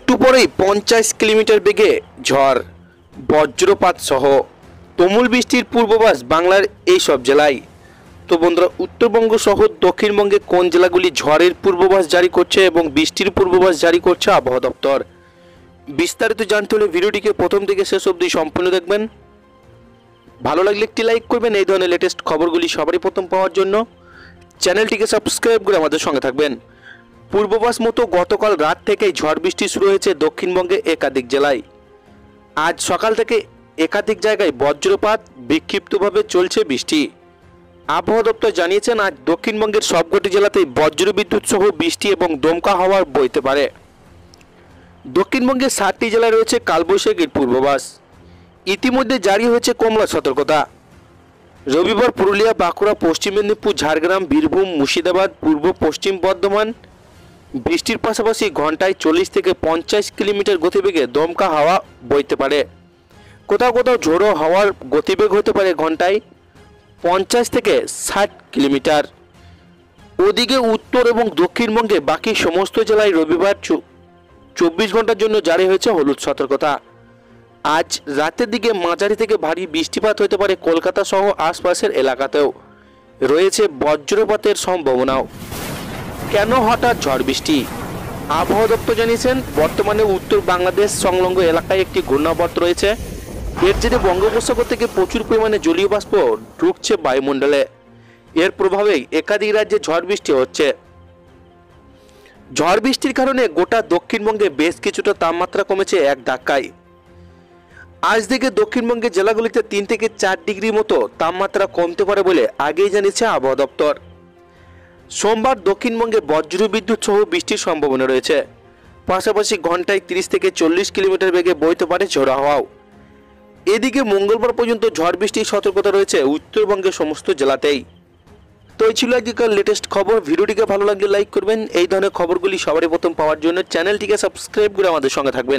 একটু পরেই 50 কিলোমিটার বেগে ঝড়, বজ্রপাত সহ তুমুল বৃষ্টির পূর্বাভাস বাংলার এই সব জেলায়। তো বন্ধুরা, উত্তরবঙ্গ সহ দক্ষিণবঙ্গে কোন জেলাগুলি ঝড়ের পূর্বাভাস জারি করছে এবং বৃষ্টির পূর্বাভাস জারি করছে আবহাওয়া দপ্তর, বিস্তারিত জানতে হলে ভিডিওটিকে প্রথম থেকে শেষ অবধি সম্পূর্ণ দেখবেন। ভালো লাগলে একটি লাইক করবেন। এই ধরনের লেটেস্ট খবরগুলি সবারই প্রথম পাওয়ার জন্য চ্যানেলটিকে সাবস্ক্রাইব করে আমাদের সঙ্গে থাকবেন। পূর্বাভাস মতো গতকাল রাত থেকেই ঝড় বৃষ্টি শুরু হয়েছে দক্ষিণবঙ্গে একাধিক জেলায়। আজ সকাল থেকে একাধিক জায়গায় বজ্রপাত, বিক্ষিপ্তভাবে চলছে বৃষ্টি। আবহাওয়া দপ্তর জানিয়েছেন, আজ দক্ষিণবঙ্গের সবকটি জেলাতেই বজ্রবিদ্যুৎ সহ বৃষ্টি এবং দমকা হাওয়া বইতে পারে। দক্ষিণবঙ্গের 7টি জেলায় রয়েছে কালবৈশাখীর পূর্বাভাস। ইতিমধ্যে জারি হয়েছে কমলা সতর্কতা। রবিবার পুরুলিয়া, বাঁকুড়া, পশ্চিম মেদিনীপুর, ঝাড়গ্রাম, বীরভূম, মুর্শিদাবাদ, পূর্ব পশ্চিম বর্ধমান বৃষ্টির পাশাপাশি ঘন্টায় 40 থেকে 50 কিলোমিটার গতিবেগে দমকা হাওয়া বইতে পারে। কোথাও কোথাও ঝোড়ো হাওয়ার গতিবেগ হতে পারে ঘন্টায় 50 থেকে 60 কিলোমিটার। ওদিকে উত্তর এবং দক্ষিণবঙ্গে বাকি সমস্ত জেলায় রবিবার 24 ঘন্টার জন্য জারি হয়েছে হলুদ সতর্কতা। আজ রাতের দিকে মাঝারি থেকে ভারী বৃষ্টিপাত হতে পারে কলকাতা সহ আশপাশের এলাকাতেও রয়েছে বজ্রপাতের সম্ভাবনাও। কেন হঠাৎ ঝড় বৃষ্টি? আবহাওয়া দপ্তর জানিয়েছেন, বর্তমানে উত্তর বাংলাদেশ সংলগ্ন এলাকায় একটি ঘূর্ণাবর্ত রয়েছে। এর জেরে বঙ্গোপসাগর থেকে প্রচুর পরিমাণে জলীয় বাষ্প ঢুকছে বায়ুমণ্ডলে। এর প্রভাবেই একাধিক রাজ্যে ঝড় বৃষ্টি হচ্ছে। ঝড় বৃষ্টির কারণে গোটা দক্ষিণবঙ্গে বেশ কিছুটা তাপমাত্রা কমেছে এক ধাক্কায়। আজ থেকে দক্ষিণবঙ্গের জেলাগুলিতে 3 থেকে 4 ডিগ্রি মতো তাপমাত্রা কমতে পারে বলে আগেই জানিয়েছে আবহাওয়া দপ্তর। সোমবার দক্ষিণবঙ্গে বজ্রবিদ্যুৎ সহ বৃষ্টির সম্ভাবনা রয়েছে। পাশাপাশি ঘন্টায় 30 থেকে 40 কিলোমিটার বেগে বইতে পারে ঝোড়ো হাওয়াও। এদিকে মঙ্গলবার পর্যন্ত ঝড় বৃষ্টির সতর্কতা রয়েছে উত্তরবঙ্গের সমস্ত জেলাতেই। তো এই ছিল আজকের লেটেস্ট খবর। ভিডিওটিকে ভালো লাগলে লাইক করবেন। এই ধরনের খবরগুলি সবারই প্রথম পাওয়ার জন্য চ্যানেলটিকে সাবস্ক্রাইব করে আমাদের সঙ্গে থাকবেন।